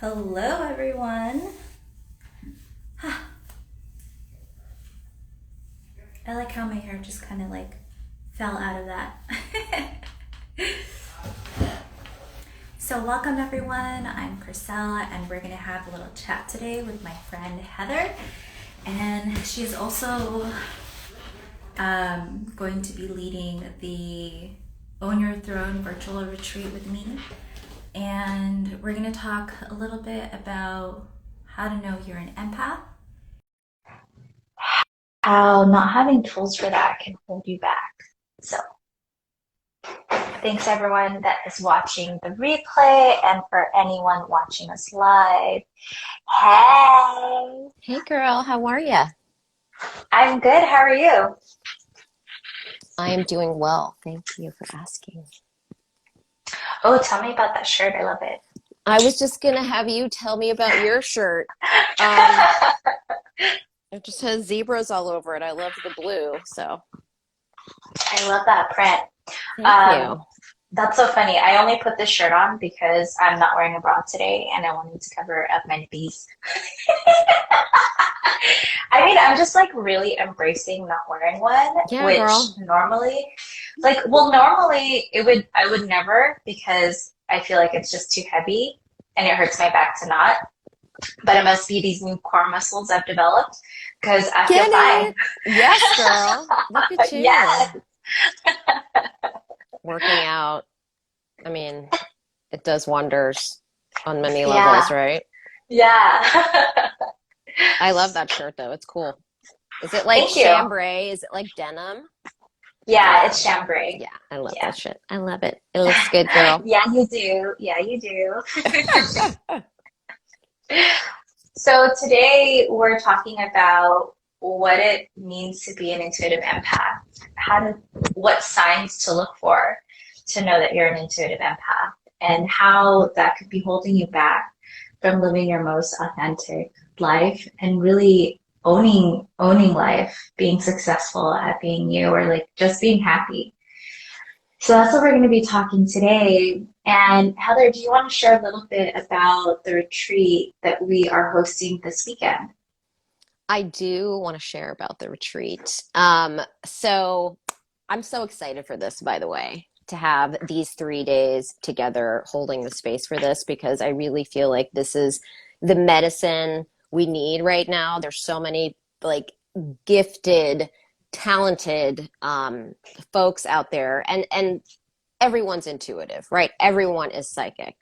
Hello, everyone. I like how my hair just kind of like fell out of that. So, welcome everyone. I'm Chriselle, and we're going to have a little chat today with my friend Heather. And she's also going to be leading the Own Your Throne virtual retreat with me. And we're going to talk a little bit about how to know you're an empath, how not having tools for that can hold you back. So, thanks everyone that is watching the replay, and for anyone watching us live. Hey! Hey girl, how are you? I'm good. How are you? I am doing well. Thank you for asking. Oh, tell me about that shirt. I love it. I was just gonna have you tell me about your shirt. Um, it just has zebras all over it. I love the blue, so I love that print. thank Um, you. that's so funny. I only put this shirt on because I'm not wearing a bra today and I wanted to cover up my knees. I mean, I'm just like really embracing not wearing one, Yeah, which girl. normally I would never, because I feel like it's just too heavy and it hurts my back to not. But it must be these new core muscles I've developed because I feel Get fine. it? Yes, girl. Look at you. Yes. Working out. I mean, it does wonders on many levels, Yeah. right? Yeah. I love that shirt though. It's cool. Is it like Thank you. chambray? Is it like denim? Yeah, Yeah. it's chambray. Yeah, I love Yeah. that shit. I love it. It looks good, girl. Yeah, you do. Yeah, you do. So today we're talking about what it means to be an intuitive empath, what signs to look for to know that you're an intuitive empath, and how that could be holding you back from living your most authentic life and really owning life, being successful at being you, or like just being happy. So that's what we're going to be talking today. And Heather, do you want to share a little bit about the retreat that we are hosting this weekend? I do want to share about the retreat. So I'm so excited for this, by the way, to have these 3 days together holding the space for this because I really feel like this is the medicine we need right now. There's so many like gifted, talented folks out there, and everyone's intuitive, right? Everyone is psychic,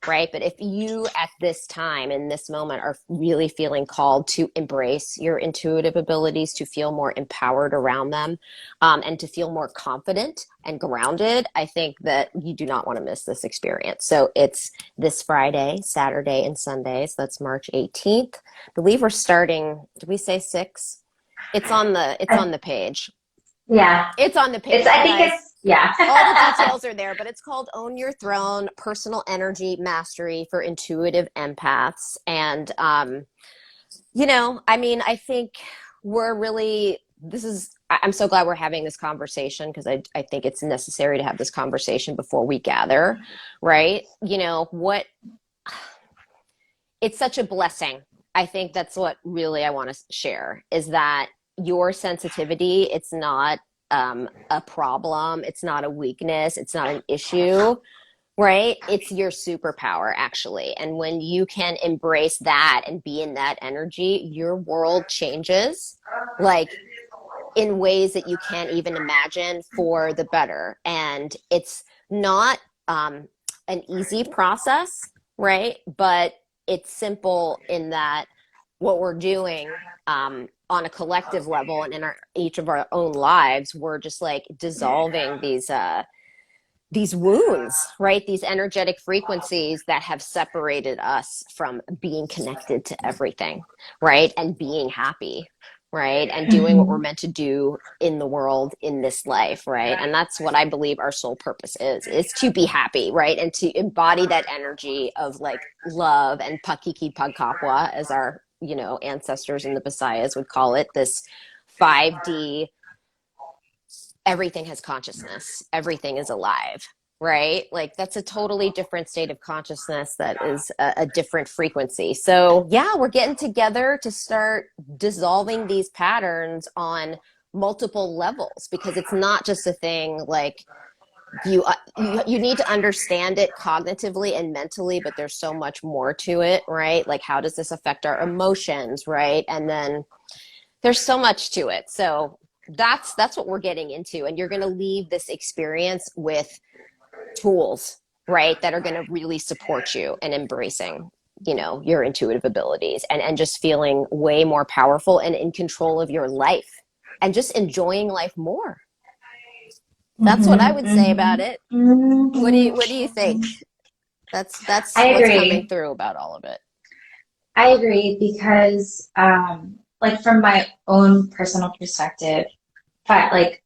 right? But if you at this time in this moment are really feeling called to embrace your intuitive abilities, to feel more empowered around them, and to feel more confident and grounded, I think that you do not want to miss this experience. So it's this Friday, Saturday, and Sunday. So that's March 18th. I believe we're starting, did we say 6? It's on the page. Yeah, It's on the it's, page, I you think guys. it's, yeah. All the details are there, but it's called Own Your Throne Personal Energy Mastery for Intuitive Empaths. And, I mean, I think we're really, I'm so glad we're having this conversation because I think it's necessary to have this conversation before we gather, right? It's such a blessing. I think that's what really I want to share is that your sensitivity, it's not a problem, it's not a weakness, it's not an issue, right? It's your superpower, actually. And when you can embrace that and be in that energy, your world changes like in ways that you can't even imagine for the better. And it's not an easy process, right? But it's simple in that what we're doing on a collective level and in each of our own lives, we're just like dissolving these wounds, right? These energetic frequencies that have separated us from being connected to everything, right? And being happy, right? And doing what we're Mhm. meant to do in the world, in this life, right? And that's what I believe our soul purpose is to be happy, right? And to embody that energy of like love and pakiki pagkapwa, as our, ancestors and the Visayas would call it, this 5D, everything has consciousness, everything is alive, right? Like that's a totally different state of consciousness that is a different frequency. So, yeah, we're getting together to start dissolving these patterns on multiple levels because it's not just a thing like you need to understand it cognitively and mentally, but there's so much more to it, right? Like how does this affect our emotions, right? And then there's so much to it. So that's what we're getting into, and you're going to leave this experience with tools, right, that are going to really support you in embracing, your intuitive abilities and just feeling way more powerful and in control of your life and just enjoying life more. That's what I Mm-hmm, would say about mm-hmm, it. mm-hmm. What do you think? That's I what's coming agree. through about all of it. I agree because, like from my own personal perspective, like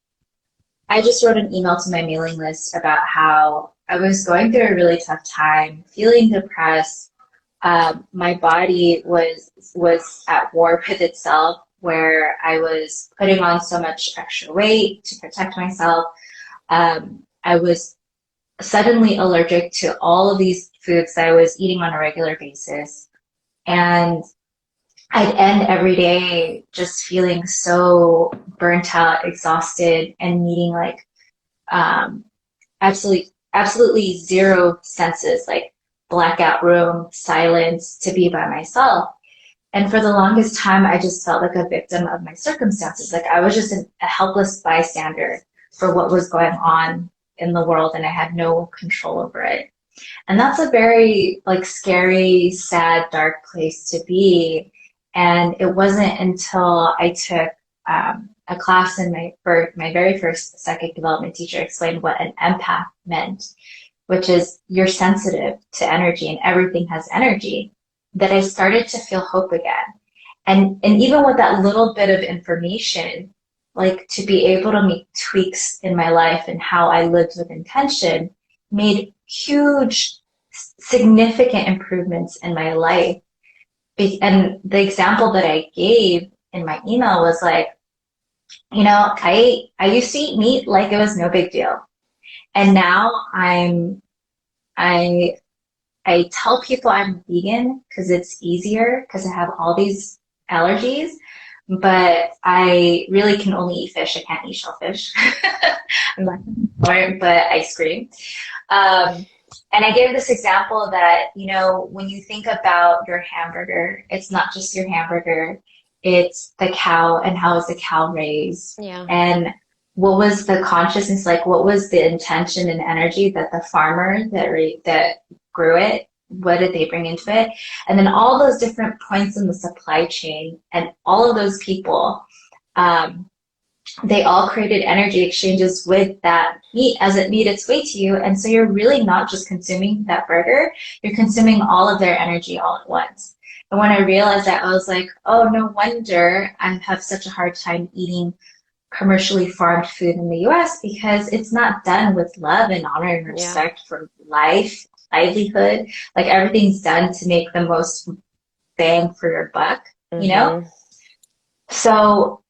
I just wrote an email to my mailing list about how I was going through a really tough time, feeling depressed. My body was at war with itself, where I was putting on so much extra weight to protect myself. I was suddenly allergic to all of these foods that I was eating on a regular basis, and I'd end every day just feeling so burnt out, exhausted, and needing like um, absolutely zero senses, like blackout room, silence, to be by myself. And for the longest time, I just felt like a victim of my circumstances. Like I was just a helpless bystander for what was going on in the world, and I had no control over it. And that's a very like scary, sad, dark place to be. And it wasn't until I took a class in my very first psychic development teacher explained what an empath meant, which is you're sensitive to energy and everything has energy, that I started to feel hope again. And even with that little bit of information, like to be able to make tweaks in my life and how I lived with intention made huge, significant improvements in my life. And the example that I gave in my email was like, I used to eat meat like it was no big deal. And now I I tell people I'm vegan because it's easier because I have all these allergies, but I really can only eat fish. I can't eat shellfish. I'm not intolerant, but ice cream. And I gave this example that, when you think about your hamburger, it's not just your hamburger, it's the cow and how is the cow raised Yeah. and what was the consciousness, like what was the intention and energy that the farmer that grew it, what did they bring into it? And then all those different points in the supply chain and all of those people, um, they all created energy exchanges with that meat as it made its way to you. And so you're really not just consuming that burger, you're consuming all of their energy all at once. And when I realized that, I was like, oh, no wonder I have such a hard time eating commercially farmed food in the US because it's not done with love and honor and Yeah. respect for life, livelihood. Like everything's done to make the most bang for your buck, you know? Mm-hmm. So,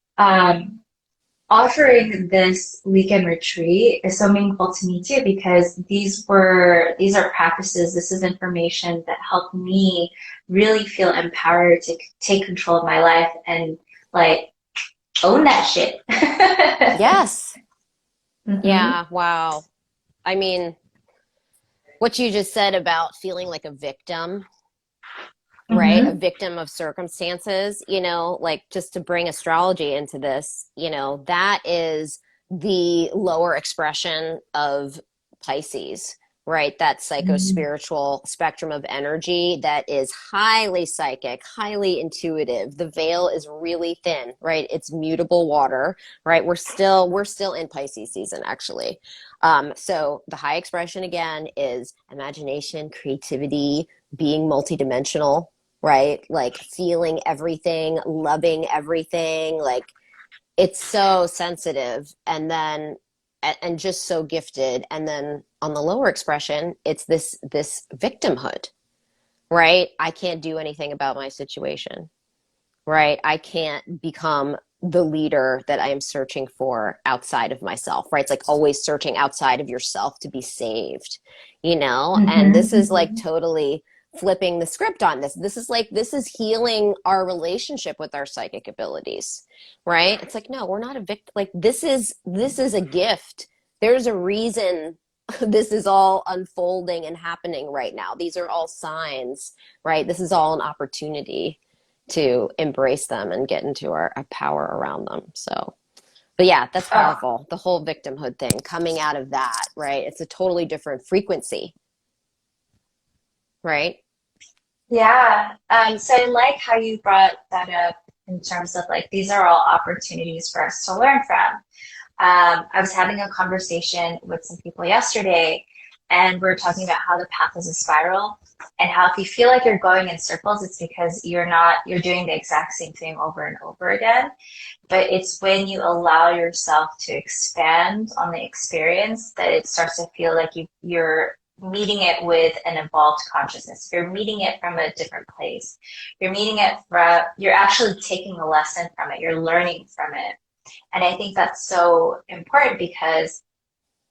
offering this weekend retreat is so meaningful to me too because these are practices, this is information that helped me really feel empowered to take control of my life and like own that shit. Yes. Mm-hmm. Yeah. Wow. I mean, what you just said about feeling like a victim, right? A Mm-hmm. victim of circumstances, like just to bring astrology into this, that is the lower expression of Pisces, right? That psycho spiritual spectrum of energy that is highly psychic, highly intuitive. The veil is really thin, right? It's mutable water, right? We're still in Pisces season, actually. So the high expression again is imagination, creativity, being multidimensional, right? Like feeling everything, loving everything. Like it's so sensitive and just so gifted. And then on the lower expression, it's this victimhood, right? I can't do anything about my situation, right? I can't become the leader that I am searching for outside of myself, right? It's like always searching outside of yourself to be saved, you know? And this is like totally flipping the script on this. This is healing our relationship with our psychic abilities, right? It's like, no, we're not a victim. Like this is a gift. There's a reason this is all unfolding and happening right now. These are all signs, right? This is all an opportunity to embrace them and get into our power around them. So, but yeah, that's powerful. The whole victimhood thing coming out of that, right? It's a totally different frequency, right? Yeah. So I like how you brought that up in terms of like, these are all opportunities for us to learn from. I was having a conversation with some people yesterday, and we were talking about how the path is a spiral, and how if you feel like you're going in circles, it's because you're doing the exact same thing over and over again. But it's when you allow yourself to expand on the experience that it starts to feel like you're meeting it with an evolved consciousness. You're meeting it from a different place. You're actually taking a lesson from it. You're learning from it. And I think that's so important because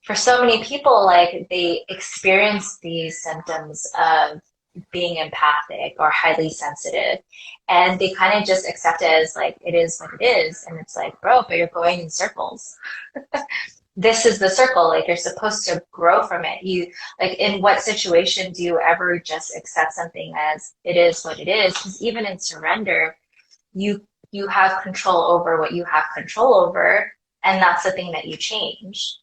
for so many people, like they experience these symptoms of being empathic or highly sensitive, and they kind of just accept it as like, it is what it is. And it's like, bro, but you're going in circles. This is the circle. Like you're supposed to grow from it. You like, in what situation do you ever just accept something as it is what it is? Because even in surrender, you have control over what you have control over, and that's the thing that you change.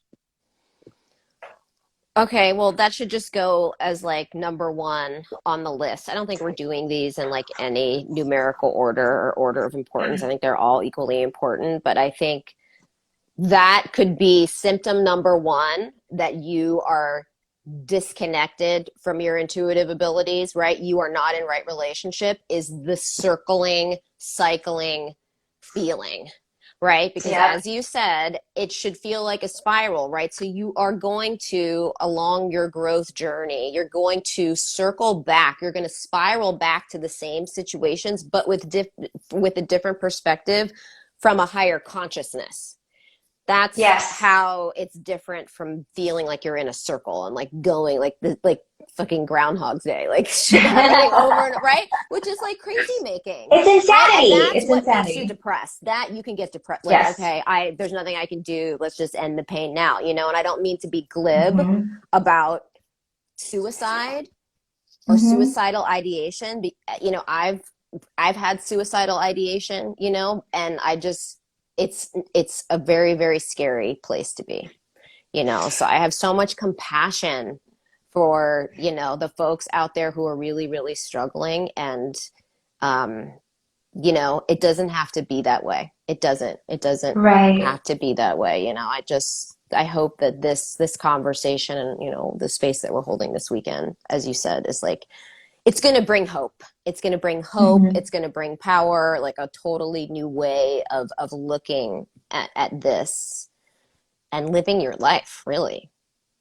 Okay, well, that should just go as like number one on the list. I don't think we're doing these in like any numerical order or order of importance. I think they're all equally important, but I think that could be symptom number one, that you are disconnected from your intuitive abilities, right? You are not in right relationship, is the circling, cycling feeling, right? Because as you said, it should feel like a spiral, right? So you are going to, along your growth journey, you're going to circle back. You're going to spiral back to the same situations, but with a different perspective from a higher consciousness. That's how it's different from feeling like you're in a circle and like going like fucking Groundhog's Day, like shit happening over and right, which is like crazy making. It's insanity. Right? And that's It's what insanity. makes you depressed. That you can get depressed. Like, okay, there's nothing I can do. Let's just end the pain now, you know. And I don't mean to be glib about suicide or suicidal ideation. You know, I've had suicidal ideation, you know, and it's a very, very scary place to be, you know. So I have so much compassion for, you know, the folks out there who are really, really struggling. And, you know, it doesn't have to be that way. It doesn't have to be that way. You know, I hope that this conversation and, you know, the space that we're holding this weekend, as you said, is like, it's going to bring hope. It's going to bring hope. It's going to bring power, like a totally new way of looking at this and living your life, really.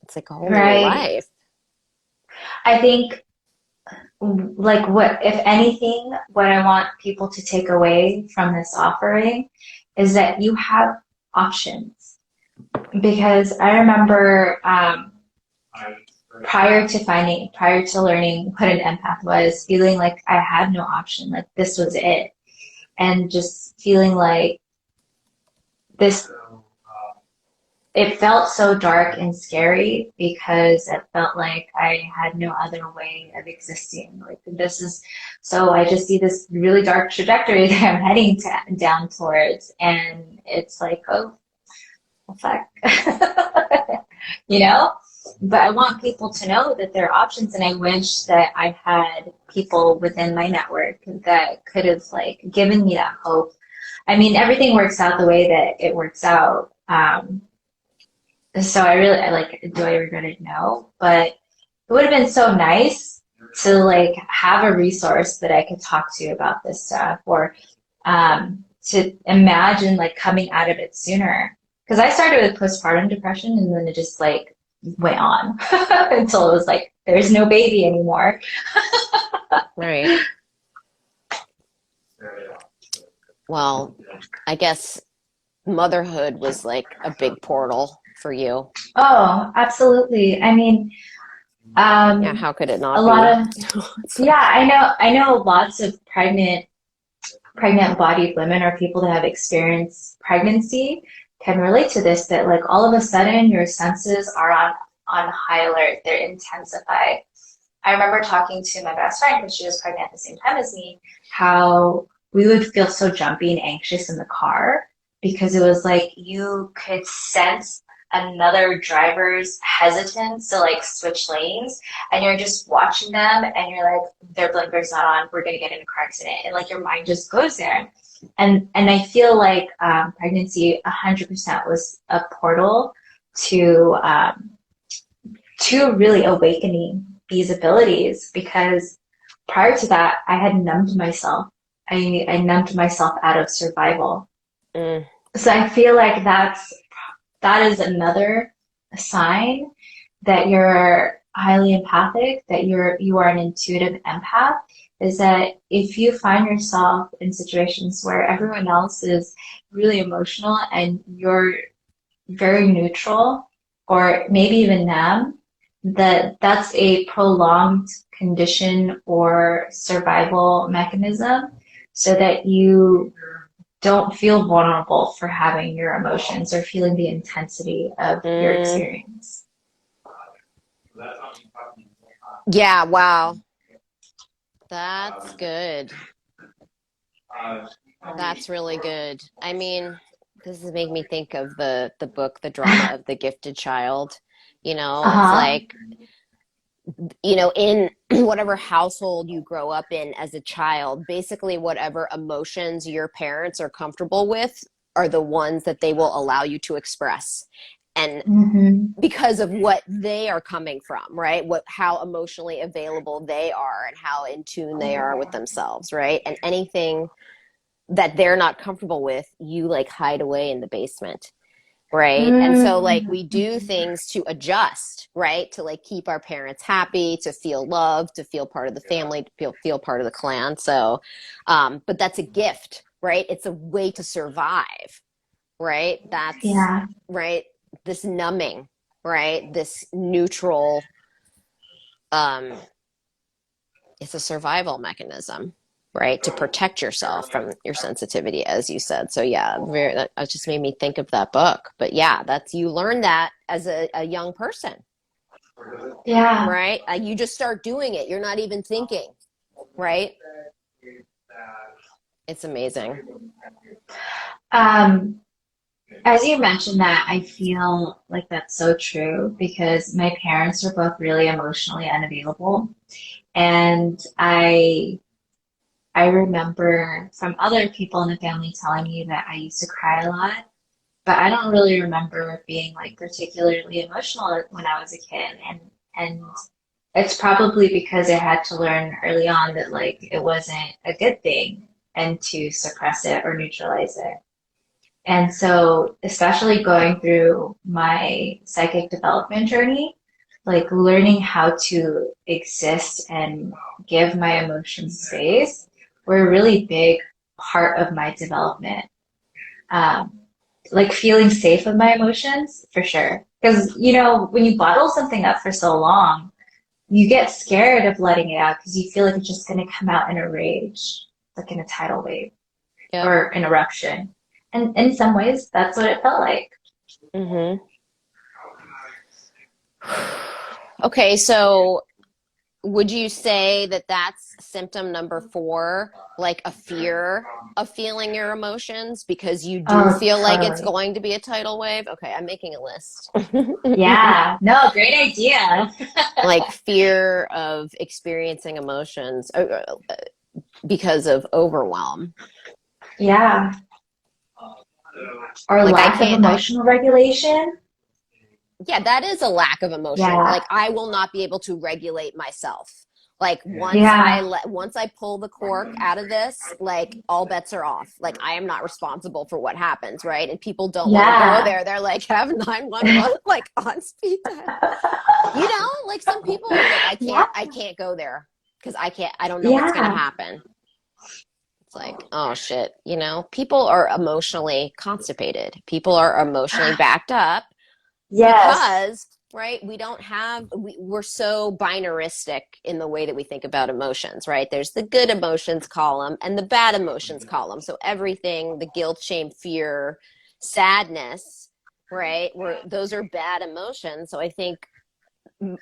It's like a whole new life. I think, like, if anything, what I want people to take away from this offering is that you have options. Because I remember, prior to learning what an empath was, feeling like I had no option, like this was it. And just feeling like it felt so dark and scary because it felt like I had no other way of existing. Like I just see this really dark trajectory that I'm heading down towards. And it's like, oh, well, fuck, you know? But I want people to know that there are options, and I wish that I had people within my network that could have like given me that hope. I mean, everything works out the way that it works out. So I like, do I regret it? No, but it would have been so nice to like have a resource that I could talk to about this stuff, or to imagine like coming out of it sooner. Because I started with postpartum depression, and then it just like went on until it was like, there's no baby anymore. Right. Well, I guess motherhood was like a big portal for you. Oh, absolutely. I mean, Yeah, um, how could it a not lot be? of, It's yeah, like, I know lots of pregnant bodied women or people that have experienced pregnancy can relate to this, that like all of a sudden your senses are on high alert. They're intensified. I remember talking to my best friend because she was pregnant at the same time as me, how we would feel so jumpy and anxious in the car because it was like you could sense another driver's hesitance to like switch lanes, and you're just watching them and you're like, their blinker's not on, we're gonna get in a car accident, and like your mind just goes there. And I feel like pregnancy 100% was a portal to really awakening these abilities, because prior to that, I had numbed myself. I numbed myself out of survival. mm, So I feel like that is another sign that you're highly empathic, that you are an intuitive empath, is that if you find yourself in situations where everyone else is really emotional and you're very neutral, or maybe even them, that's a prolonged condition or survival mechanism so that you don't feel vulnerable for having your emotions or feeling the intensity of your mm. experience. Yeah, wow. That's good. That's really good. I mean, this is making me think of the book, The Drama of the Gifted Child. You know, it's Uh-huh. like, in whatever household you grow up in as a child, basically whatever emotions your parents are comfortable with are the ones that they will allow you to express. And Mm-hmm. because of what they are coming from, right? How emotionally available they are and how in tune they are with themselves, right? And anything that they're not comfortable with, you like hide away in the basement, right? And so like we do Mm-hmm. things to adjust, right? To like keep our parents happy, to feel loved, to feel part of the family, to feel part of the clan. So but that's a gift, right? It's a way to survive, right? That's Yeah. right. This numbing, right? This neutral, um, it's a survival mechanism, right? To protect yourself from your sensitivity, as you said. So yeah, that just made me think of that book. But yeah, that's, you learn that as a young person, Yeah. right? You just start doing it. You're not even thinking, right? It's amazing. Um, as you mentioned that, I feel like that's so true because my parents are both really emotionally unavailable. And I remember from other people in the family telling me that I used to cry a lot, but I don't really remember being like particularly emotional when I was a kid. And it's probably because I had to learn early on that like it wasn't a good thing and to suppress it or neutralize it. And so, especially going through my psychic development journey, like learning how to exist and give my emotions space were a really big part of my development. Um, like feeling safe with my emotions, for sure. Because, when you bottle something up for so long, you get scared of letting it out because you feel like it's just going to come out in a rage, like in a tidal wave Yep. or an eruption. And in some ways, that's what it felt like. Mm-hmm. Okay, so would you say that that's symptom number 4, like a fear of feeling your emotions because you do Oh, feel like it's totally. going to be a tidal wave? Okay, I'm making a list. Yeah. No, great idea. Like fear of experiencing emotions because of overwhelm. Yeah. Or Like I lack of can't, emotional regulation. yeah, that is a lack of emotion. Yeah. Like I will not be able to regulate myself. Like Yeah. once I pull the cork out of this, like all bets are off. Like I am not responsible for what happens, right? And people don't want to go Yeah. there. They're like have 911 like on speed dial. Like some people are like Yeah. I can't go there because I don't know what's going to Yeah. happen. It's like, oh shit, people are emotionally constipated. People are emotionally backed up Yes. because, right, we're so binaristic in the way that we think about emotions, right? There's the good emotions column and the bad emotions column. So everything, the guilt, shame, fear, sadness, right? Those are bad emotions. So I think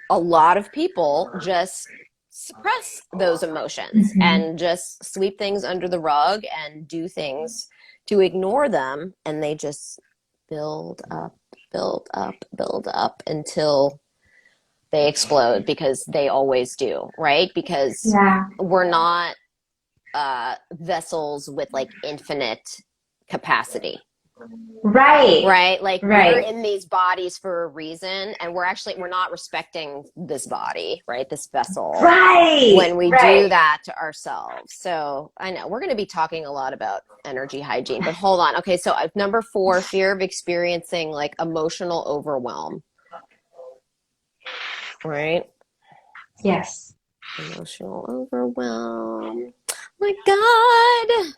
a lot of people just suppress those emotions Hmm. and just sweep things under the rug and do things to ignore them, and they just build up, build up, build up until they explode, because they always do, right? Because Yeah. we're not vessels with like infinite capacity, Right. right? Like we're Right. in these bodies for a reason, and we're not respecting this body, right? This vessel, Right. when we do Right. that to ourselves. So I know we're going to be talking a lot about energy hygiene, but hold on. Okay, so number 4, fear of experiencing like emotional overwhelm, right? Yes. Emotional overwhelm. My God.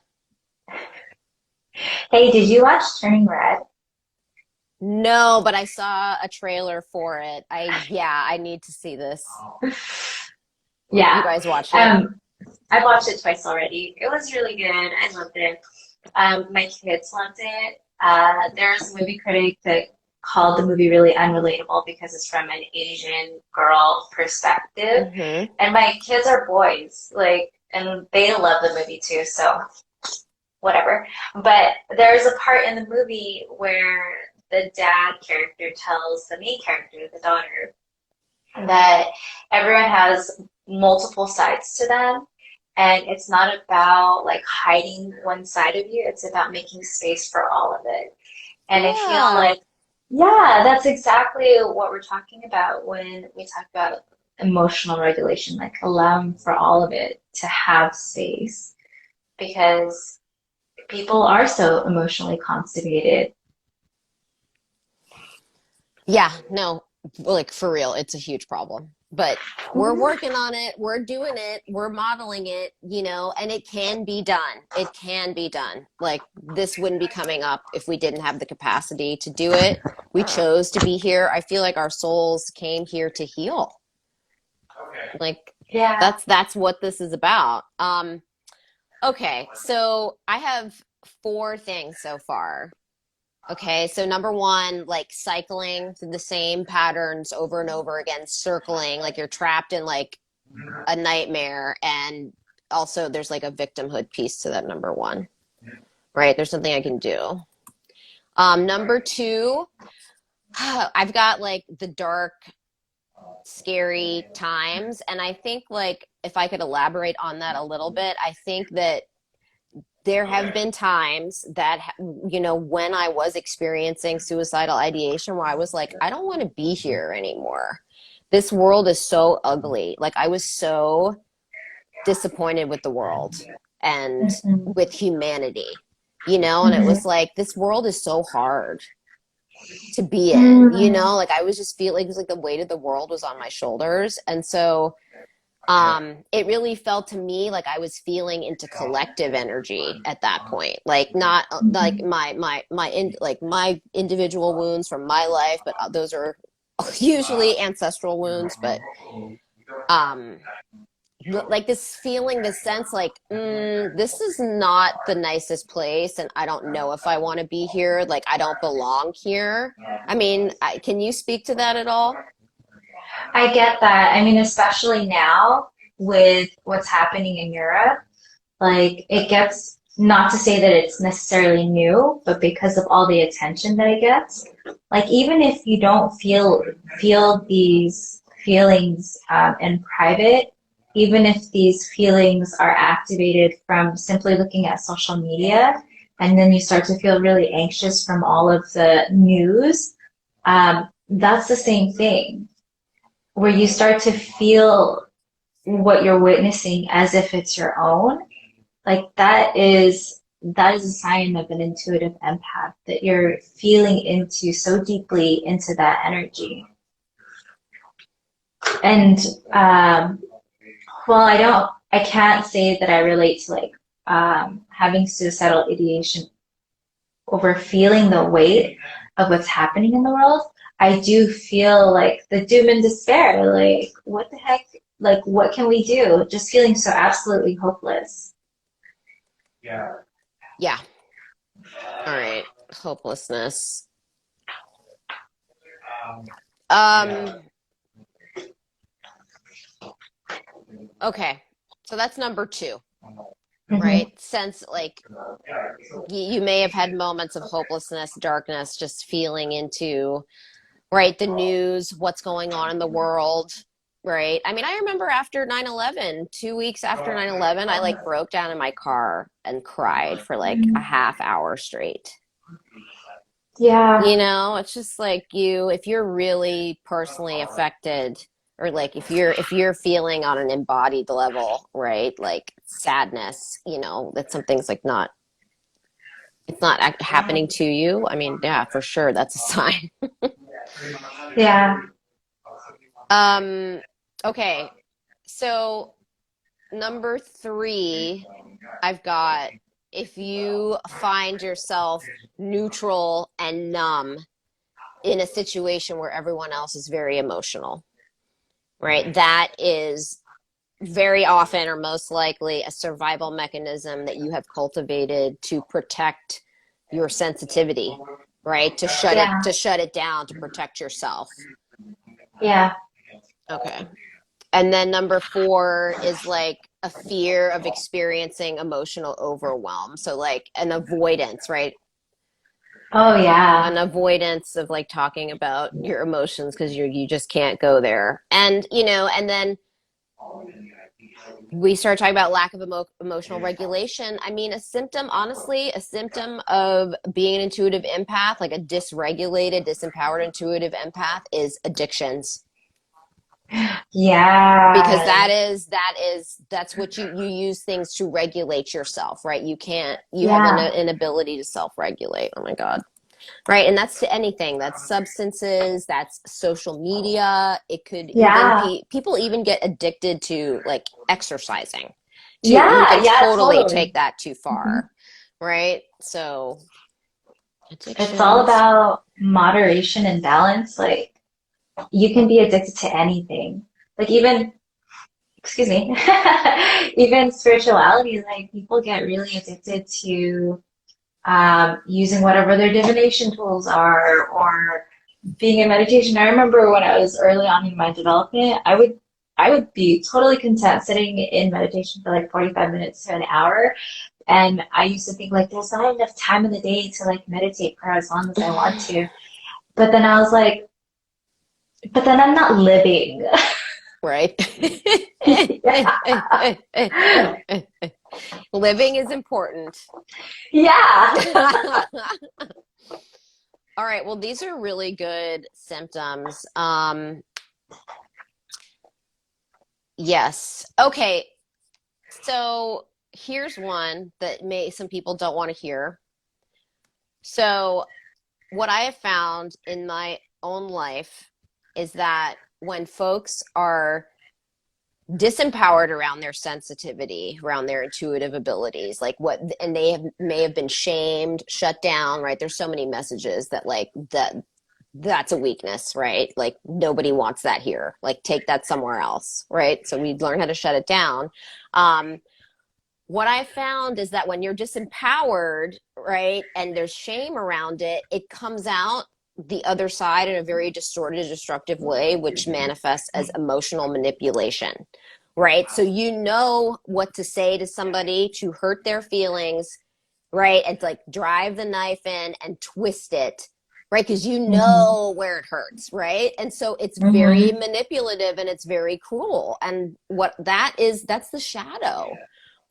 Hey, did you watch Turning Red? No, but I saw a trailer for it. I need to see this. You Yeah. guys watched it? Um, I've watched it twice already. It was really good. I loved it. My kids loved it. There's a movie critic that called the movie really unrelatable because it's from an Asian girl perspective. Mm-hmm. And my kids are boys, like, and they love the movie too, so whatever. But there's a part in the movie where the dad character tells the main character, the daughter, that everyone has multiple sides to them, and it's not about like hiding one side of you, it's about making space for all of it. And I feel Yeah. like, yeah, that's exactly what we're talking about when we talk about emotional regulation, like allowing for all of it to have space, because people are so emotionally constipated. Yeah, no, like for real, it's a huge problem. But we're working on it, we're doing it, we're modeling it, and it can be done. It can be done. Like, this wouldn't be coming up if we didn't have the capacity to do it. We chose to be here. I feel like our souls came here to heal. Like, Yeah. that's what this is about. Okay, so I have 4 things so far. Okay, so number 1, like cycling through the same patterns over and over again, circling, like you're trapped in like a nightmare. And also, there's like a victimhood piece to that number 1, right? There's something I can do. Number 2, I've got like the dark, scary times. And I think, like, if I could elaborate on that a little bit, I think that there have been times that, when I was experiencing suicidal ideation, where I was like, I don't want to be here anymore. This world is so ugly. Like, I was so disappointed with the world and Hmm. with humanity, and it was Hmm. like, this world is so hard to be in, Mm. like I was just feeling, it was like the weight of the world was on my shoulders. And so it really felt to me like I was feeling into collective energy at that point, like not like Mhm. my individual wounds from my life, but those are usually ancestral wounds. But um like this feeling, this sense, like, this is not the nicest place, and I don't know if I want to be here. Like, I don't belong here. I mean, can you speak to that at all? I get that. I mean, especially now with what's happening in Europe, like it gets, not to say that it's necessarily new, but because of all the attention that it gets, like even if you don't feel these feelings in private, even if these feelings are activated from simply looking at social media, and then you start to feel really anxious from all of the news, that's the same thing, where you start to feel what you're witnessing as if it's your own. Like that is a sign of an intuitive empath, that you're feeling into so deeply into that energy. And well, I can't say that I relate to like having suicidal ideation over feeling the weight of what's happening in the world, I do feel like the doom and despair. Like, what the heck? Like, what can we do? Just feeling so absolutely hopeless. Yeah. All right. Hopelessness. Okay. So that's number two, right? Mm-hmm. Since like you may have had moments of hopelessness, darkness, just feeling into, right, the news, what's going on in the world, right? I mean, I remember after 9/11, 2 weeks after 9/11, I like broke down in my car and cried for like a half hour straight. Yeah, It's just like if you're really personally affected, or like if you're feeling on an embodied level, right? Like sadness, that something's like not it's not happening to you. I mean, yeah, for sure that's a sign. yeah, Um okay. So number 3, I've got, if you find yourself neutral and numb in a situation where everyone else is very emotional, right? That is very often or most likely a survival mechanism that you have cultivated to protect your sensitivity, right? yeah, To shut it down, to protect yourself. yeah, Okay. And then number 4 is like a fear of experiencing emotional overwhelm. So like an avoidance, right? oh yeah, An avoidance of like talking about your emotions because you just can't go there. And and then we start talking about lack of emotional regulation. I mean, honestly, a symptom of being an intuitive empath, like a dysregulated, disempowered intuitive empath, is addictions. Because yeah, that's what you use things to regulate yourself, right? You have an yeah, inability to self-regulate. Oh my God. Right. And that's to anything. That's substances, that's social media. It could even yeah, people even get addicted to like exercising too. You yeah, can yeah, totally take totally. that too Hmm. far. Right. So It's all addictions. about moderation and balance. Like, you can be addicted to anything. Like, even, excuse me, even spirituality, like, people get really addicted to using whatever their divination tools are, or being in meditation. I remember when I was early on in my development, I would be totally content sitting in meditation for like 45 minutes to an hour. And I used to think like there's not enough time in the day to like meditate for as long as I want to. But then I was like, but then I'm not living. Right. Yeah. Living is important. Yeah. All right. Well, these are really good symptoms. Yes. Okay. So here's one that some people don't want to hear. So what I have found in my own life is that when folks are disempowered around their sensitivity, around their intuitive abilities, and may have been shamed, shut down, right? There's so many messages that that's a weakness, right? Like nobody wants that here. Like take that somewhere else, right? So we learn how to shut it down. Um, what I found is that when you're disempowered, right, and there's shame around it, it comes out the other side in a very distorted, destructive way, which manifests as emotional manipulation, right? So you know what to say to somebody to hurt their feelings, right? And to like drive the knife in and twist it, right? Because you Hmm. know where it hurts, right? And so it's very Hmm. manipulative and it's very cruel. And what that is, that's the shadow,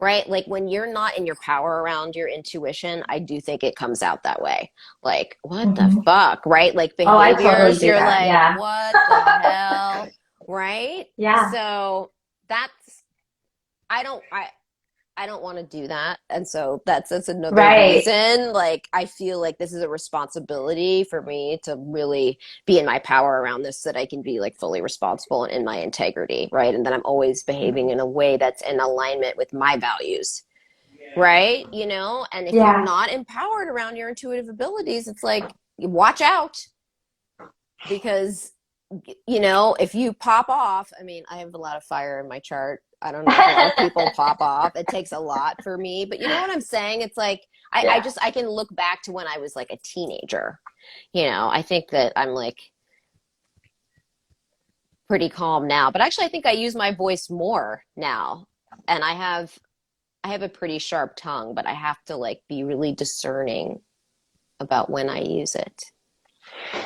right? Like when you're not in your power around your intuition, I do think it comes out that way. Like, what the Hmm. fuck, right? Like Oh, I totally behaviors, do you're that. like, Yeah. what the hell, right? Yeah. So that's, I don't, I don't want to do that. And so that's another Right. reason. Like, I feel like this is a responsibility for me to really be in my power around this so that I can be like fully responsible and in my integrity, right? And that I'm always behaving in a way that's in alignment with my values. right? You know, and if you're Yeah. not empowered around your intuitive abilities, it's like, watch out, because, you know, if you pop off, I mean, I have a lot of fire in my chart. I don't know if a lot of people pop off. It takes a lot for me, but you know what I'm saying? It's like, Yeah. I can look back to when I was like a teenager. You know, I think that I'm like pretty calm now, but actually I think I use my voice more now. And I have a pretty sharp tongue, but I have to like be really discerning about when I use it.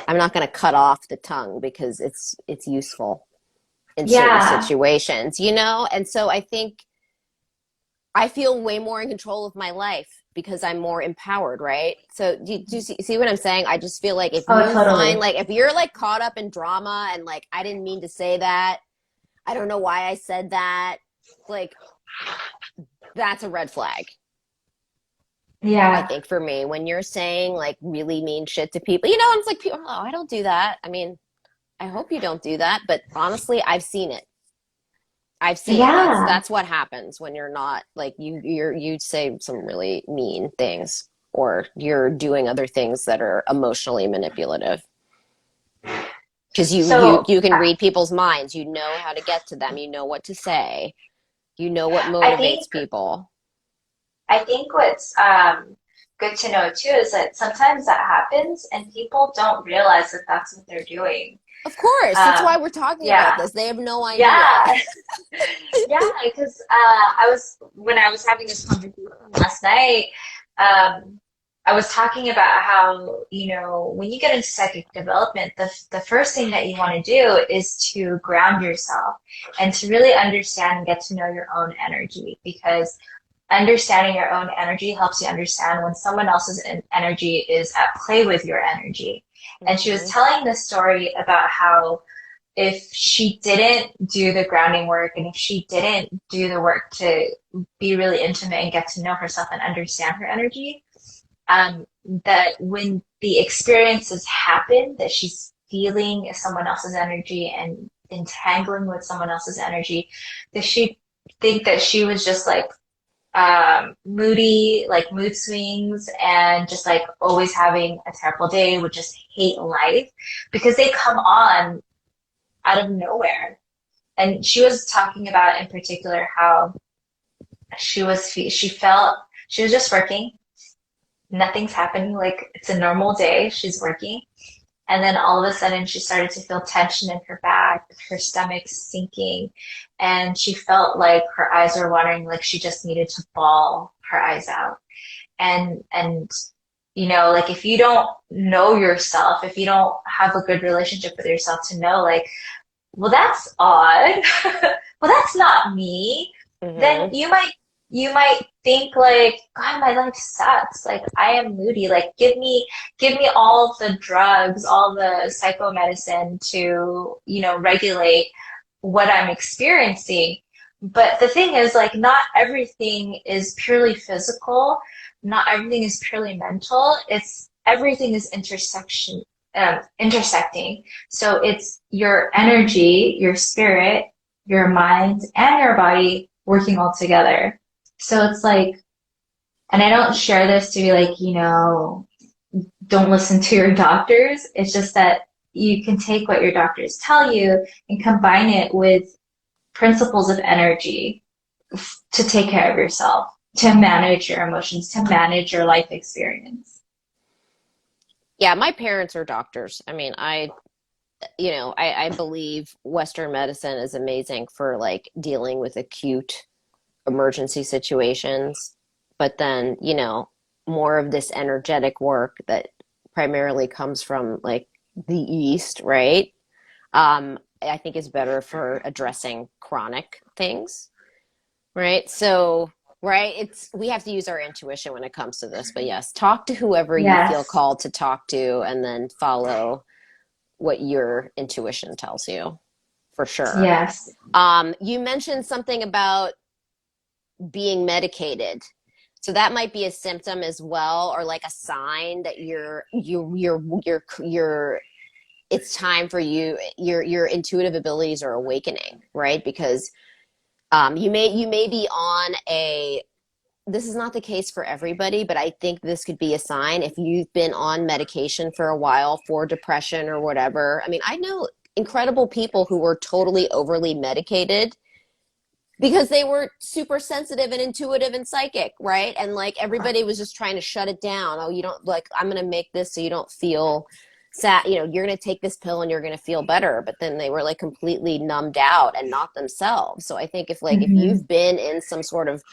I'm not going to cut off the tongue because it's useful in certain Yeah. situations, you know? And so I think I feel way more in control of my life because I'm more empowered, right? So do you see what I'm saying? I just feel like if Oh, you find, totally. like, if you're like caught up in drama and like, I didn't mean to say that, I don't know why I said that, like, that's a red flag. I Yeah. think for me, when you're saying like really mean shit to people, you know, it's like, people, oh, I don't do that. I mean, I hope you don't do that, but honestly, I've seen it. I've seen it. Yeah. That's what happens when you're not like you say some really mean things, or you're doing other things that are emotionally manipulative, because So you can read people's minds. You know how to get to them. You know what to say. You know what I motivates think people. I think what's good to know too is that sometimes that happens and people don't realize that that's what they're doing. Of course, that's why Um, we're talking about yeah. this. They have no idea. Yeah. Yeah, because when I was having this conversation last night, um, I was talking about how, when you get into psychic development, the first thing that you want to do is to ground yourself and to really understand and get to know your own energy, because understanding your own energy helps you understand when someone else's energy is at play with your energy. And she was Mm-hmm. telling this story about how if she didn't do the grounding work and if she didn't do the work to be really intimate and get to know herself and understand her energy, that when the experiences happen that she's feeling someone else's energy and entangling with someone else's energy, that she think that she was just like moody, like mood swings, and just like always having a terrible day, would just hate life because they come on out of nowhere. And she was talking about in particular how she felt she was just working, nothing's happening, like it's a normal day, she's working, and then all of a sudden she started to feel tension in her back, her stomach sinking, and she felt like her eyes were watering, like she just needed to bawl her eyes out. And like if you don't know yourself, if you don't have a good relationship with yourself to know like, well, that's odd. Well, that's not me. Then Mm-hmm. you might think like, God, my life sucks. Like I am moody. Like give me all the drugs, all the psychomedicine to, regulate what I'm experiencing. But the thing is, like, not everything is purely physical. Not everything is purely mental. It's everything is intersecting. So it's your energy, your spirit, your mind, and your body working all together. So it's like, and I don't share this to be like, don't listen to your doctors. It's just that you can take what your doctors tell you and combine it with principles of energy to take care of yourself, to manage your emotions, to manage your life experience. Yeah, my parents are doctors. I mean, I believe Western medicine is amazing for like dealing with acute emergency situations, but then, more of this energetic work that primarily comes from like the East, right? I think is better for addressing chronic things, right? So, right, we have to use our intuition when it comes to this, but yes, talk to whoever you feel Yes, called to talk to, and then follow what your intuition tells you, for sure. yes, You mentioned something about being medicated. So that might be a symptom as well, or like a sign that you're it's time for your intuitive abilities are awakening, right? Because you may be on this is not the case for everybody, but I think this could be a sign if you've been on medication for a while for depression or whatever. I mean, I know incredible people who were totally overly medicated because they were super sensitive and intuitive and psychic, right? And like everybody was just trying to shut it down. Oh, you don't like, I'm going to make this so you don't feel sad. You know, you're going to take this pill and you're going to feel better. But then they were like completely numbed out and not themselves. So I think if like, if Mm-hmm. you've been in some sort of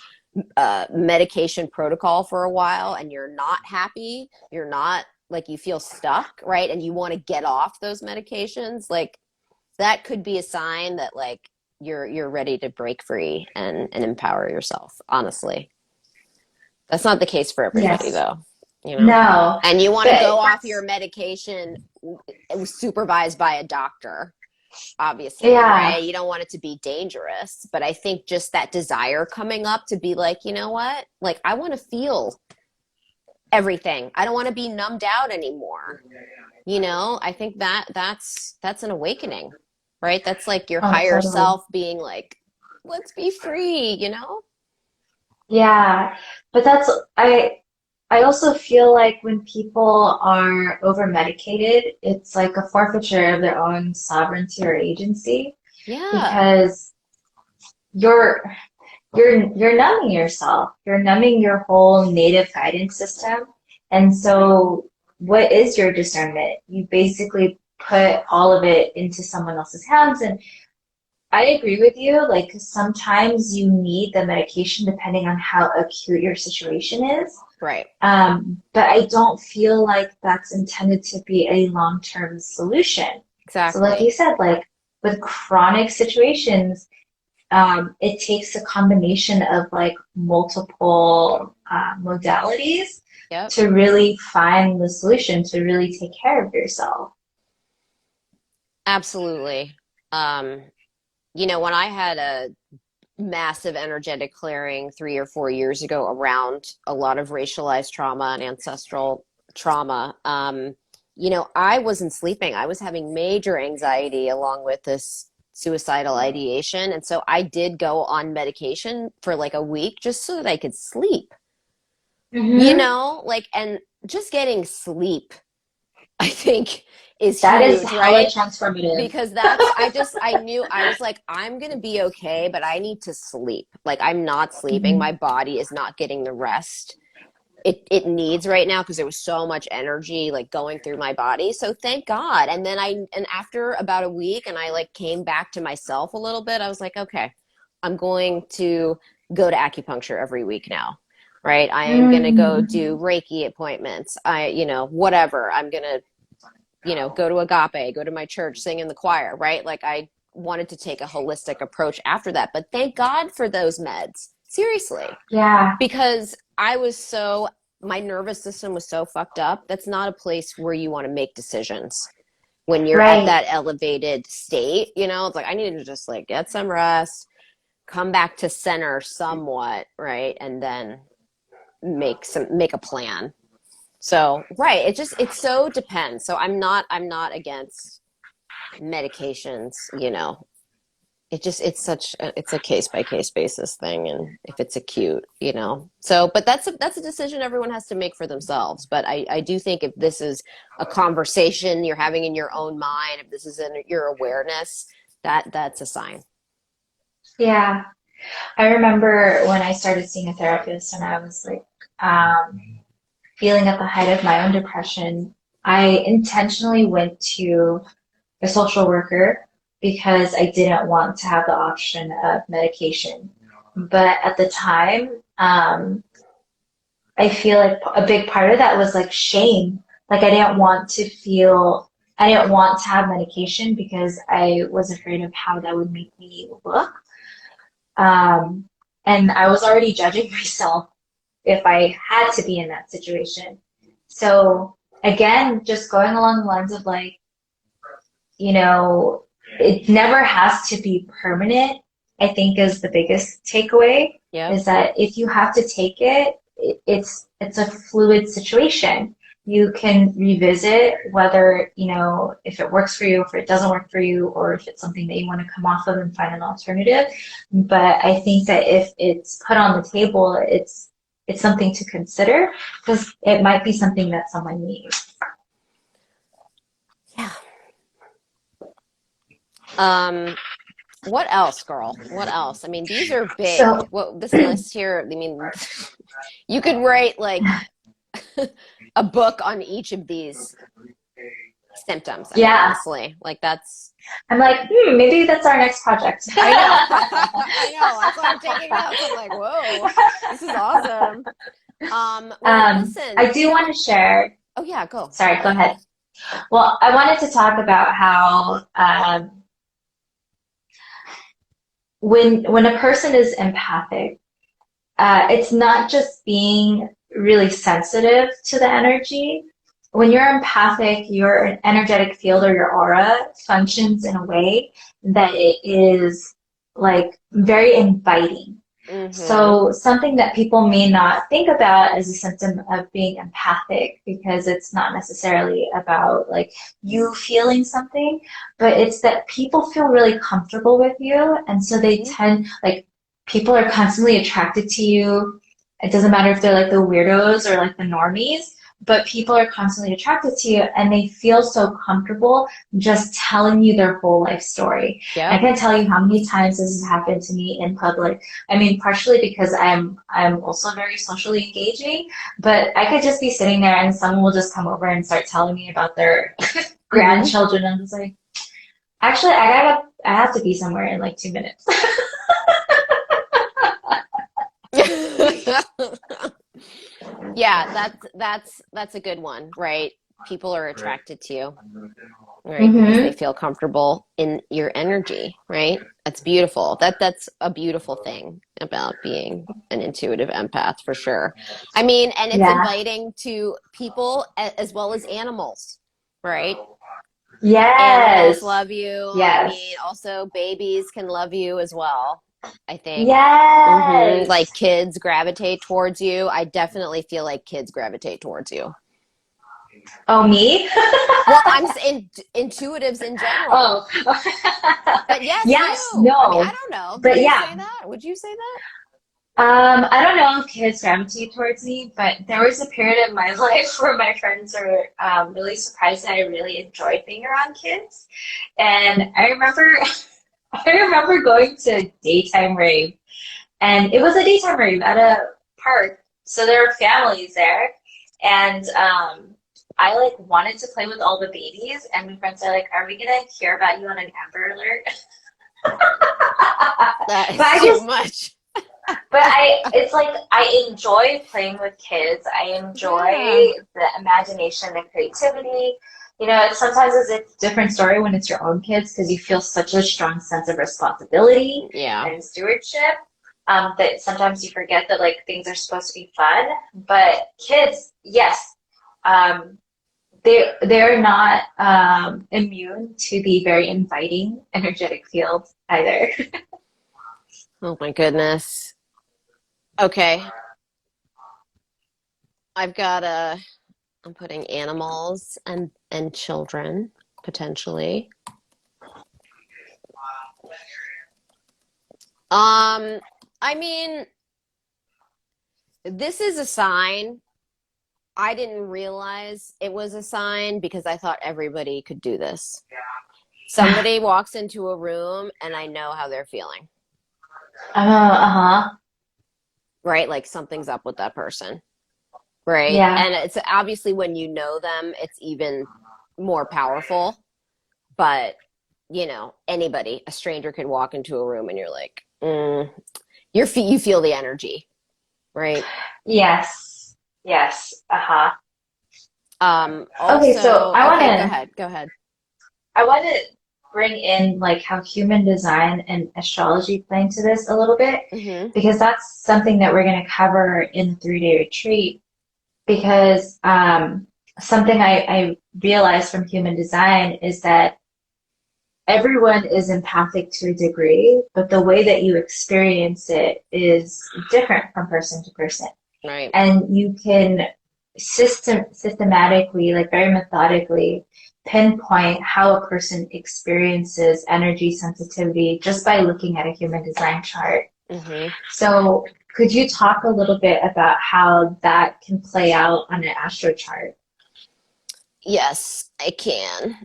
medication protocol for a while and you're not happy, you're not like, you feel stuck, right? And you want to get off those medications, like that could be a sign that like you're ready to break free and empower yourself, honestly. That's not the case for everybody Yes. though, you know. No, And you want to but go off your that's, medication supervised by a doctor, obviously, yeah, right? You don't want it to be dangerous, but I think just that desire coming up to be like, you know what? Like I want to feel everything. I don't want to be numbed out anymore. You know, I think that that's an awakening, right? That's like your oh, higher totally. self being like, let's be free, you know? Yeah, but that's I also feel like when people are over medicated, it's like a forfeiture of their own sovereignty or agency Yeah. because you're you're numbing yourself. You're numbing your whole native guidance system. And so what is your discernment? You basically put all of it into someone else's hands. And I agree with you. Like sometimes you need the medication depending on how acute your situation is. Right. But I don't feel like that's intended to be a long-term solution. So like you Exactly. said, like with chronic situations, it takes a combination of like multiple modalities Yep. to really find the solution to really take care of yourself. Absolutely. Um, you know, when I had a massive energetic clearing 3 or 4 years ago around a lot of racialized trauma and ancestral trauma, you know, I wasn't sleeping. I was having major anxiety along with this suicidal ideation. And so I did go on medication for like a week just so that I could sleep, you Hmm. know, like, and just getting sleep, I think, is That is huge, hella right? transformative. Because that's I knew I was like, I'm gonna be okay, but I need to sleep. Like I'm not sleeping. Hmm. My body is not getting the rest it needs right now because there was so much energy like going through my body. So thank God. And then and after about a week and I like came back to myself a little bit, I was like, okay, I'm going to go to acupuncture every week now. Right. I am gonna go do Hmm. Reiki appointments. You know, whatever. I'm gonna, you know, go to Agape, go to my church, sing in the choir, right? Like I wanted to take a holistic approach after that. But thank God for those meds. Seriously. Yeah, Because I was so, my nervous system was so fucked up. That's not a place where you want to make decisions when you're at right. that elevated state. You know, it's like I needed to just like get some rest, come back to center somewhat, right? And then make a plan. So, right, it so depends. So I'm not against medications, you know. It's a case by case basis thing, and if it's acute, you know. So, but that's a decision everyone has to make for themselves. But I do think if this is a conversation you're having in your own mind, if this is in your awareness, that's a sign. Yeah. I remember when I started seeing a therapist and I was like, feeling at the height of my own depression, I intentionally went to a social worker because I didn't want to have the option of medication. But at the time, I feel like a big part of that was like shame. Like I didn't want to have medication because I was afraid of how that would make me look. Um, and I was already judging myself if I had to be in that situation. So again, just going along the lines of like, you know, it never has to be permanent, I think is the biggest takeaway Yep. is that if you have to take it, it's a fluid situation. You can revisit whether, you know, if it works for you, if it doesn't work for you, or if it's something that you want to come off of and find an alternative. But I think that if it's put on the table, it's something to consider because it might be something that someone needs. Yeah. What else, girl? What else? I mean, these are big. So, What this list here, I mean, you could write like a book on each of these symptoms. I mean, yeah, honestly, like that's I'm like, maybe that's our next project. I know. I know. That's why I'm taking notes. I'm like, whoa, this is awesome. Well, listen, I do want to share. oh yeah, go. Sorry, go ahead. Well, I wanted to talk about how when a person is empathic, it's not just being really sensitive to the energy. When you're empathic, your energetic field or your aura functions in a way that it is like very inviting. Mm-hmm. So something that people may not think about as a symptom of being empathic, because it's not necessarily about like you feeling something, but it's that people feel really comfortable with you. And so they tend, like, people are constantly attracted to you. It doesn't matter if they're like the weirdos or like the normies, but people are constantly attracted to you and they feel so comfortable just telling you their whole life story. Yeah. I can't tell you how many times this has happened to me in public. I mean, partially because I'm also very socially engaging, but I could just be sitting there and someone will just come over and start telling me about their grandchildren. And I'm just like, actually, I have to be somewhere in like 2 minutes. Yeah, that's a good one, right? People are attracted to you, right? Mm-hmm. Because they feel comfortable in your energy, right? That's beautiful. That's a beautiful thing about being an intuitive empath for sure. I mean, and it's inviting to people as well as animals, right? Yes. Animals love you. Yes. I mean, also babies can love you as well, I think. Yes. Like kids gravitate towards you. I definitely feel like kids gravitate towards you. Oh, me? Well, I'm intuitives in general. Oh. But yes, yes, you. no. I mean, I don't know. But Would you yeah. say that? Would you say that? I don't know if kids gravitate towards me, but there was a period of my life where my friends were really surprised that I really enjoyed being around kids. And I remember going to daytime rave, and it was a daytime rave at a park. So there were families there, and I like wanted to play with all the babies, and my friends are like, "Are we gonna hear about you on an Amber Alert?" That is too much. But it's like I enjoy playing with kids. I enjoy the imagination, the creativity. You know, sometimes it's a different story when it's your own kids because you feel such a strong sense of responsibility and stewardship that sometimes you forget that like things are supposed to be fun. But kids, yes, they're not immune to the very inviting, energetic field either. Oh my goodness. Okay. I'm putting animals and children potentially. I mean, this is a sign. I didn't realize it was a sign because I thought everybody could do this. Somebody walks into a room and I know how they're feeling. Right? Like something's up with that person. Right? Yeah. And it's obviously when you know them, it's even more powerful. But, you know, anybody, a stranger could walk into a room and you're like, you feel the energy. Right? Yes. Yes. Also, okay, so go ahead. I want to bring in like how human design and astrology play into this a little bit, because that's something that we're going to cover in the 3-day retreat. Because something I realized from human design is that everyone is empathic to a degree, but the way that you experience it is different from person to person. Right. And you can systematically, like very methodically, pinpoint how a person experiences energy sensitivity just by looking at a human design chart. So Could you talk a little bit about how that can play out on an astro chart? Yes, I can.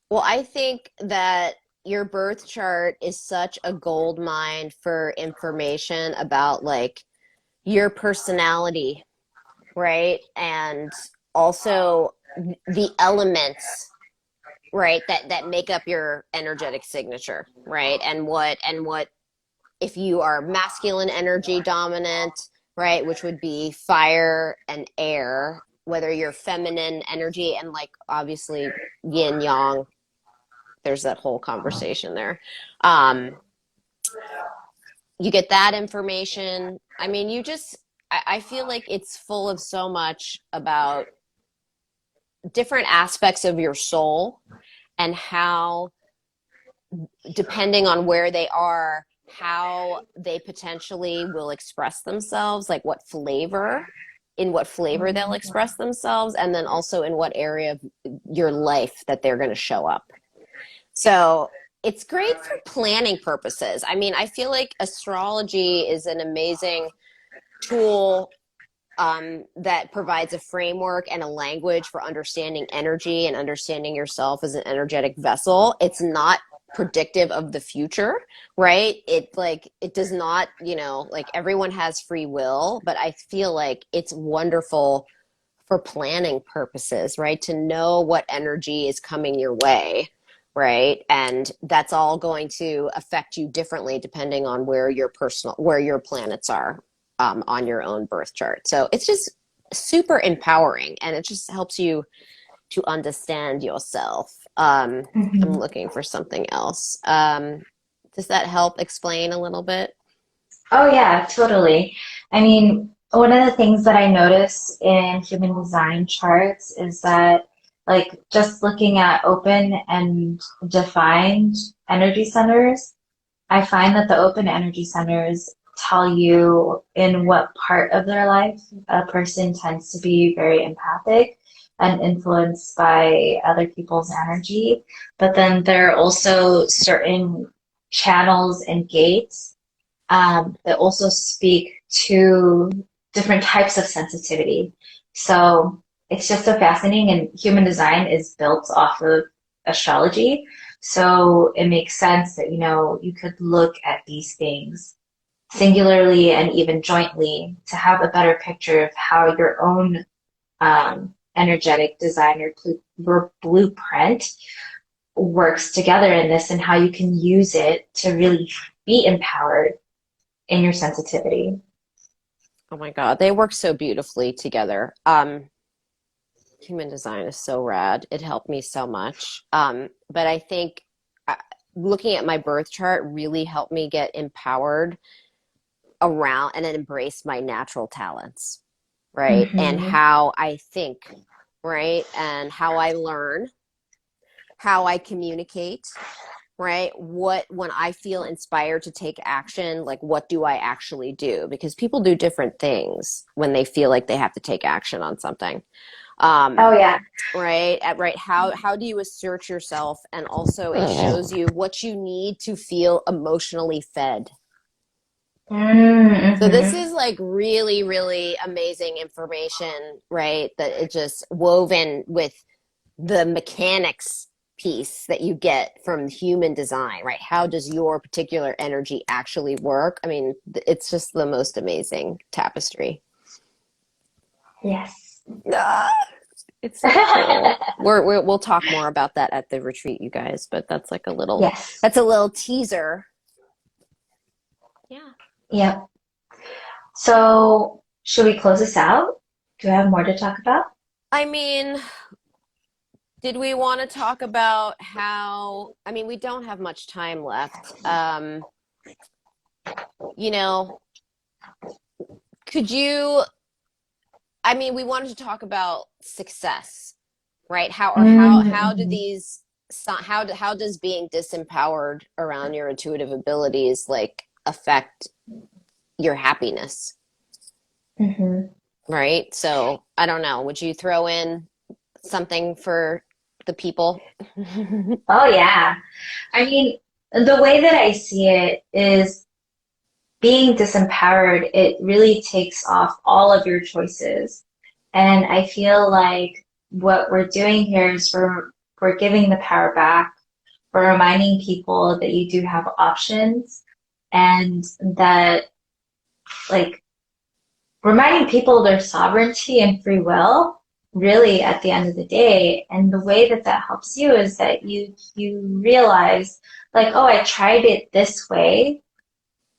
Well, I think that your birth chart is such a gold mine for information about like your personality, right? And also the elements, right, that make up your energetic signature, right? And what if you are masculine energy dominant, right, which would be fire and air, whether you're feminine energy and like obviously yin yang, there's that whole conversation there. Um, you get that information. I mean, I feel like it's full of so much about different aspects of your soul and how, depending on where they are, how they potentially will express themselves, like in what flavor they'll express themselves, and then also in what area of your life that they're going to show up. So it's great for planning purposes. I mean, I feel like astrology is an amazing tool that provides a framework and a language for understanding energy and understanding yourself as an energetic vessel. It's not predictive of the future, right? It does not, like everyone has free will, but I feel like it's wonderful for planning purposes, right? To know what energy is coming your way, right? And that's all going to affect you differently depending on where your planets are on your own birth chart. So it's just super empowering, and it just helps you to understand yourself. I'm Mhm. looking for something else. Does that help explain a little bit? Oh, yeah, totally. I mean, one of the things that I notice in human design charts is that, like, just looking at open and defined energy centers, I find that the open energy centers tell you in what part of their life a person tends to be very empathic and influenced by other people's energy. But then there are also certain channels and gates that also speak to different types of sensitivity. So it's just so fascinating, and human design is built off of astrology. So it makes sense that, you could look at these things singularly and even jointly to have a better picture of how your own energetic design or blueprint works together in this, and how you can use it to really be empowered in your sensitivity. Oh my God, they work so beautifully together. Human design is so rad. It helped me so much. But I think uh, looking at my birth chart really helped me get empowered around and then embrace my natural talents, right? And Mm-hmm. how I think, right? And how I learn, how I communicate, right? When I feel inspired to take action, like what do I actually do? Because people do different things when they feel like they have to take action on something. Oh, Um, yeah. right. How do you assert yourself? And also it shows you what you need to feel emotionally fed. So this Mm-hmm. is like really, really amazing information, right? That it just woven with the mechanics piece that you get from human design, right? How does your particular energy actually work? I mean, it's just the most amazing tapestry. Yes. Ah, it's so cool. We'll talk more about that at the retreat, you guys, but Yes. that's a little teaser. Yeah. Yep. So, should we close this out? Do I have more to talk about? I mean, did we want to talk about how, I mean, we don't have much time left. You know, could you, I mean, we wanted to talk about success, right? How do Mm-hmm. these, how does being disempowered around your intuitive abilities like affect your happiness, Mm-hmm. right? So I don't know. Would you throw in something for the people? Oh, yeah. I mean, the way that I see it is being disempowered, it really takes off all of your choices. And I feel like what we're doing here is we're giving the power back. We're reminding people that you do have options and that like reminding people their sovereignty and free will really at the end of the day. And the way that that helps you is that you realize like, oh, I tried it this way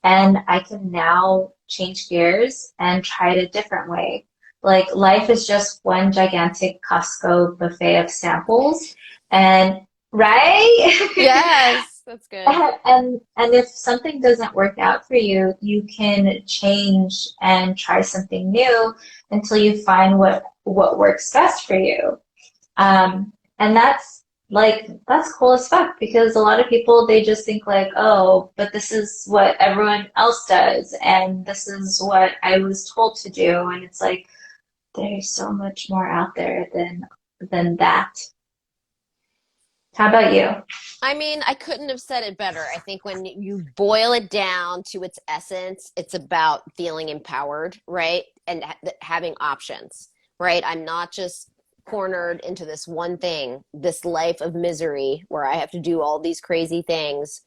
and I can now change gears and try it a different way. Like life is just one gigantic Costco buffet of samples and right? Yes, that's good. And if something doesn't work out for you, you can change and try something new until you find what works best for you. And that's cool as fuck because a lot of people they just think like, oh, but this is what everyone else does and this is what I was told to do. And it's like there's so much more out there than that. How about you? I mean, I couldn't have said it better. I think when you boil it down to its essence, it's about feeling empowered, right? And having options, right? I'm not just cornered into this one thing, this life of misery where I have to do all these crazy things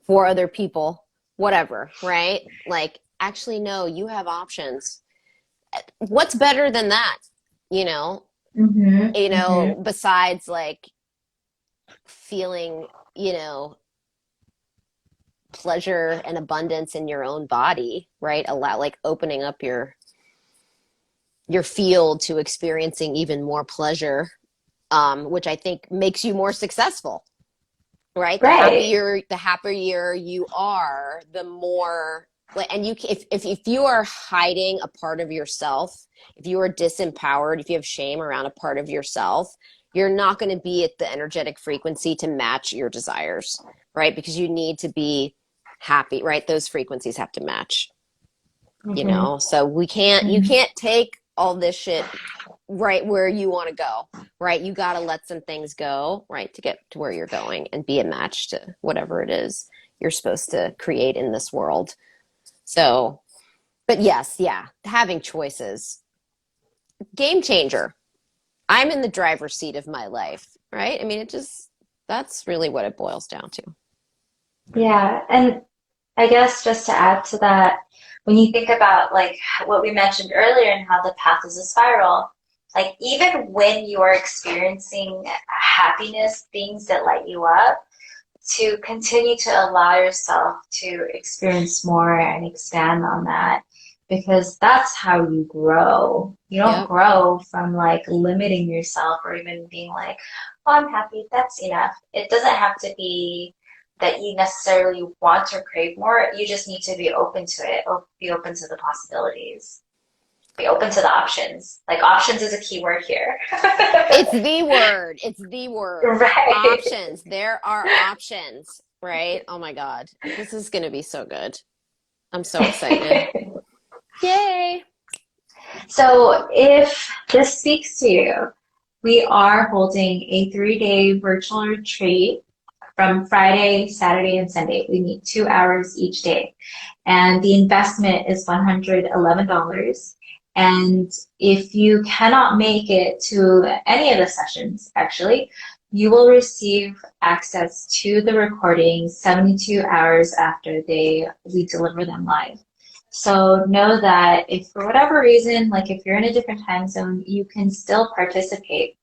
for other people, whatever, right? Like, actually, no, you have options. What's better than that? You know, Mm-hmm. Mm-hmm. besides like feeling, you know, pleasure and abundance in your own body, right? Allow like opening up your field to experiencing even more pleasure, which I think makes you more successful, right? Right. The happier you are, the more like, and you if you are hiding a part of yourself, if you are disempowered, if you have shame around a part of yourself, you're not going to be at the energetic frequency to match your desires, right? Because you need to be happy, right? Those frequencies have to match, Mm-hmm. so you Mm-hmm. can't take all this shit right where you want to go, right? You got to let some things go, right, to get to where you're going and be a match to whatever it is you're supposed to create in this world. So, but yes, yeah, having choices, game changer. I'm in the driver's seat of my life, right? I mean, that's really what it boils down to. Yeah, and I guess just to add to that, when you think about like what we mentioned earlier and how the path is a spiral, like even when you are experiencing happiness, things that light you up, to continue to allow yourself to experience more and expand on that because that's how you grow. You don't Yep. grow from like limiting yourself or even being like, oh, I'm happy, that's enough. It doesn't have to be that you necessarily want or crave more. You just need to be open to it or be open to the possibilities. Be open to the options. Like options is a key word here. It's the word. It's the word. Right. Options. There are options, right? Oh my God. This is going to be so good. I'm so excited. Yay. So if this speaks to you, we are holding a 3-day virtual retreat from Friday, Saturday, and Sunday. We meet 2 hours each day. And the investment is $111. And if you cannot make it to any of the sessions, actually, you will receive access to the recordings 72 hours after we deliver them live. So know that if for whatever reason, like if you're in a different time zone, you can still participate.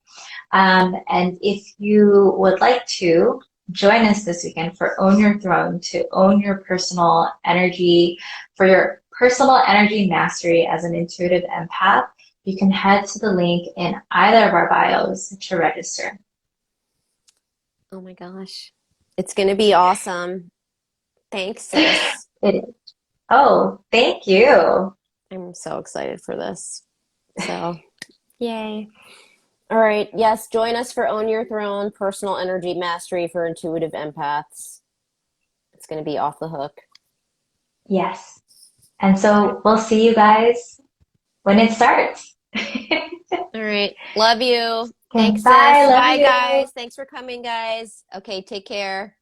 And if you would like to join us this weekend for Own Your Throne to own your personal energy, for your personal energy mastery as an intuitive empath, you can head to the link in either of our bios to register. Oh my gosh. It's going to be awesome. Thanks, sis. It is. Oh, thank you. I'm so excited for this. So, yay. All right. Yes, join us for Own Your Throne, Personal Energy Mastery for Intuitive Empaths. It's going to be off the hook. Yes. And so we'll see you guys when it starts. All right. Love you. Okay, Thanks, bye. sis. Love Bye, you. guys. Thanks for coming, guys. Okay, take care.